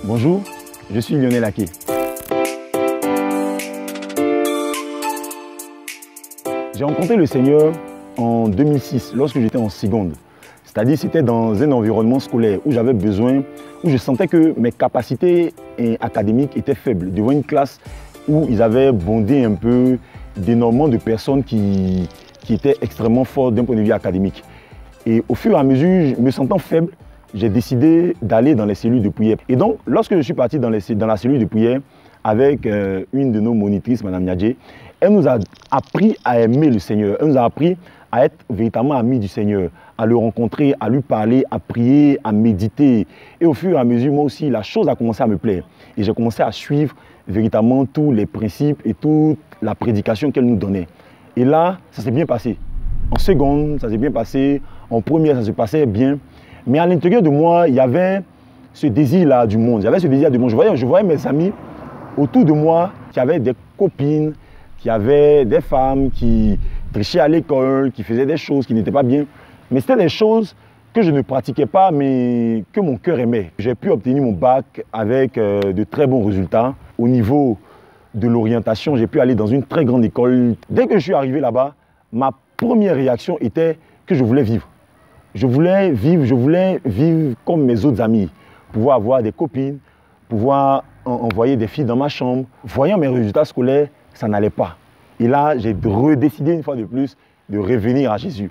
Bonjour, je suis Lionel Aké. J'ai rencontré le Seigneur en 2006, lorsque j'étais en seconde. C'est-à-dire c'était dans un environnement scolaire où j'avais besoin, où je sentais que mes capacités académiques étaient faibles. Devant une classe où ils avaient bondé un peu d'énormément de personnes qui étaient extrêmement fortes d'un point de vue académique. Et au fur et à mesure, me sentant faible, j'ai décidé d'aller dans les cellules de prière. Et donc, lorsque je suis parti dans la cellule de prière avec une de nos monitrices, Mme Nyadje, elle nous a appris à aimer le Seigneur. Elle nous a appris à être véritablement amis du Seigneur, à le rencontrer, à lui parler, à prier, à méditer. Et au fur et à mesure, moi aussi, la chose a commencé à me plaire. Et j'ai commencé à suivre véritablement tous les principes et toute la prédication qu'elle nous donnait. Et là, ça s'est bien passé. En seconde, ça s'est bien passé. En première, ça se passait bien. Mais à l'intérieur de moi, il y avait ce désir-là du monde. Il y avait ce désir du monde. Je voyais mes amis autour de moi qui avaient des copines, qui avaient des femmes qui trichaient à l'école, qui faisaient des choses qui n'étaient pas bien. Mais c'était des choses que je ne pratiquais pas, mais que mon cœur aimait. J'ai pu obtenir mon bac avec de très bons résultats. Au niveau de l'orientation, j'ai pu aller dans une très grande école. Dès que je suis arrivé là-bas, ma première réaction était que je voulais vivre. Je voulais vivre comme mes autres amis, pouvoir avoir des copines, pouvoir envoyer des filles dans ma chambre. Voyant mes résultats scolaires, ça n'allait pas. Et là, j'ai redécidé une fois de plus de revenir à Jésus.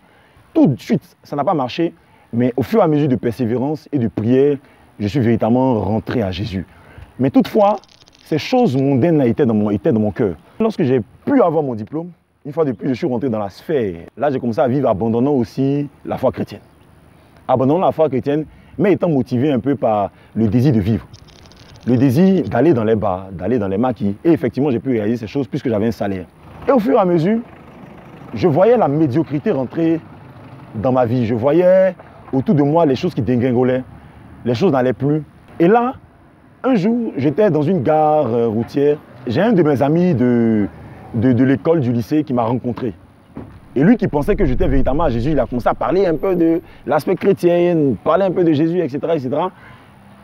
Tout de suite, ça n'a pas marché, mais au fur et à mesure de persévérance et de prière, je suis véritablement rentré à Jésus. Mais toutefois, ces choses mondaines étaient dans mon cœur. Lorsque j'ai pu avoir mon diplôme, une fois de plus, je suis rentré dans la sphère. Là, j'ai commencé à vivre abandonnant aussi la foi chrétienne. Abandonnant la foi chrétienne, mais étant motivé un peu par le désir de vivre. Le désir d'aller dans les bars, d'aller dans les maquis. Et effectivement, j'ai pu réaliser ces choses puisque j'avais un salaire. Et au fur et à mesure, je voyais la médiocrité rentrer dans ma vie. Je voyais autour de moi les choses qui dégringolaient. Les choses n'allaient plus. Et là, un jour, j'étais dans une gare routière. J'ai un de mes amis de l'école, du lycée, qui m'a rencontré. Et lui qui pensait que j'étais véritablement à Jésus, il a commencé à parler un peu de l'aspect chrétien, parler un peu de Jésus, etc. etc.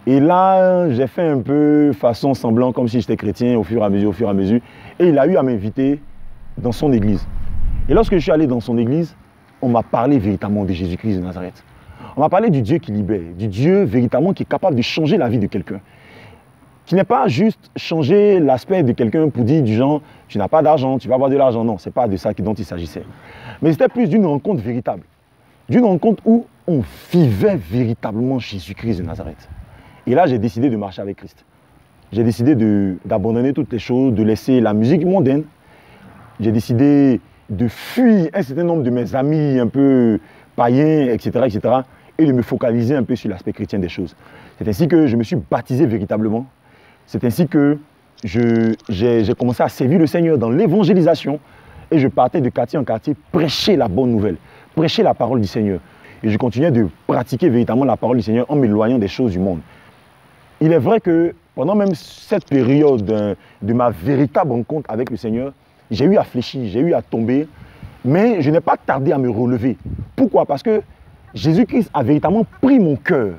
Et là, j'ai fait un peu façon semblant, comme si j'étais chrétien au fur et à mesure. Et il a eu à m'inviter dans son église. Et lorsque je suis allé dans son église, on m'a parlé véritablement de Jésus-Christ de Nazareth. On m'a parlé du Dieu qui libère, du Dieu véritablement qui est capable de changer la vie de quelqu'un. Qui n'est pas juste changer l'aspect de quelqu'un pour dire du genre, tu n'as pas d'argent, tu vas avoir de l'argent. Non, ce n'est pas de ça dont il s'agissait. Mais c'était plus d'une rencontre véritable. D'une rencontre où on vivait véritablement Jésus-Christ de Nazareth. Et là, j'ai décidé de marcher avec Christ. J'ai décidé d'abandonner toutes les choses, de laisser la musique mondaine. J'ai décidé de fuir un certain nombre de mes amis un peu païens, etc., etc., et de me focaliser un peu sur l'aspect chrétien des choses. C'est ainsi que je me suis baptisé véritablement. C'est ainsi que j'ai commencé à servir le Seigneur dans l'évangélisation et je partais de quartier en quartier prêcher la bonne nouvelle, prêcher la parole du Seigneur. Et je continuais de pratiquer véritablement la parole du Seigneur en m'éloignant des choses du monde. Il est vrai que pendant même cette période de ma véritable rencontre avec le Seigneur, j'ai eu à fléchir, j'ai eu à tomber, mais je n'ai pas tardé à me relever. Pourquoi? Parce que Jésus-Christ a véritablement pris mon cœur.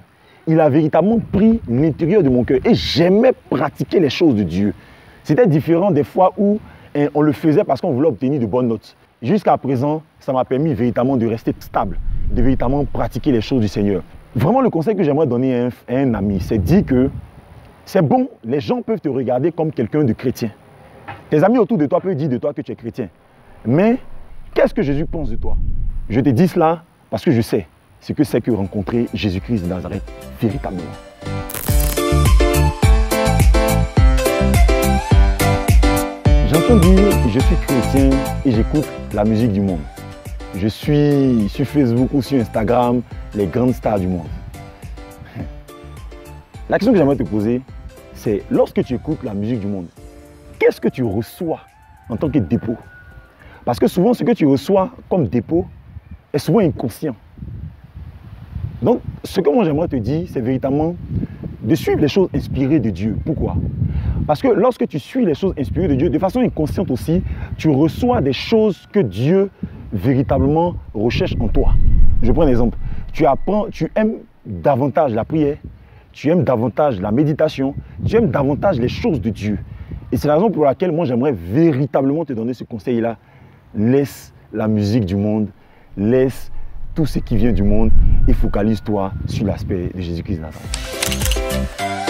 Il a véritablement pris l'intérieur de mon cœur. Et j'aimais pratiquer les choses de Dieu. C'était différent des fois où on le faisait parce qu'on voulait obtenir de bonnes notes. Jusqu'à présent, ça m'a permis véritablement de rester stable, de véritablement pratiquer les choses du Seigneur. Vraiment, le conseil que j'aimerais donner à un ami, c'est de dire que c'est bon, les gens peuvent te regarder comme quelqu'un de chrétien. Tes amis autour de toi peuvent dire de toi que tu es chrétien. Mais qu'est-ce que Jésus pense de toi? Je te dis cela parce que je sais ce que c'est que rencontrer Jésus-Christ de Nazareth véritablement. J'entends dire que je suis chrétien et j'écoute la musique du monde. Je suis sur Facebook ou sur Instagram les grandes stars du monde. La question que j'aimerais te poser, c'est lorsque tu écoutes la musique du monde, qu'est-ce que tu reçois en tant que dépôt? Parce que souvent, ce que tu reçois comme dépôt est souvent inconscient. Donc, ce que moi j'aimerais te dire, c'est véritablement de suivre les choses inspirées de Dieu. Pourquoi? Parce que lorsque tu suis les choses inspirées de Dieu, de façon inconsciente aussi, tu reçois des choses que Dieu véritablement recherche en toi. Je prends un exemple. Tu aimes davantage la prière, tu aimes davantage la méditation, tu aimes davantage les choses de Dieu. Et c'est la raison pour laquelle moi j'aimerais véritablement te donner ce conseil-là. Laisse la musique du monde, laisse tout ce qui vient du monde et focalise-toi sur l'aspect de Jésus-Christ de Nazareth.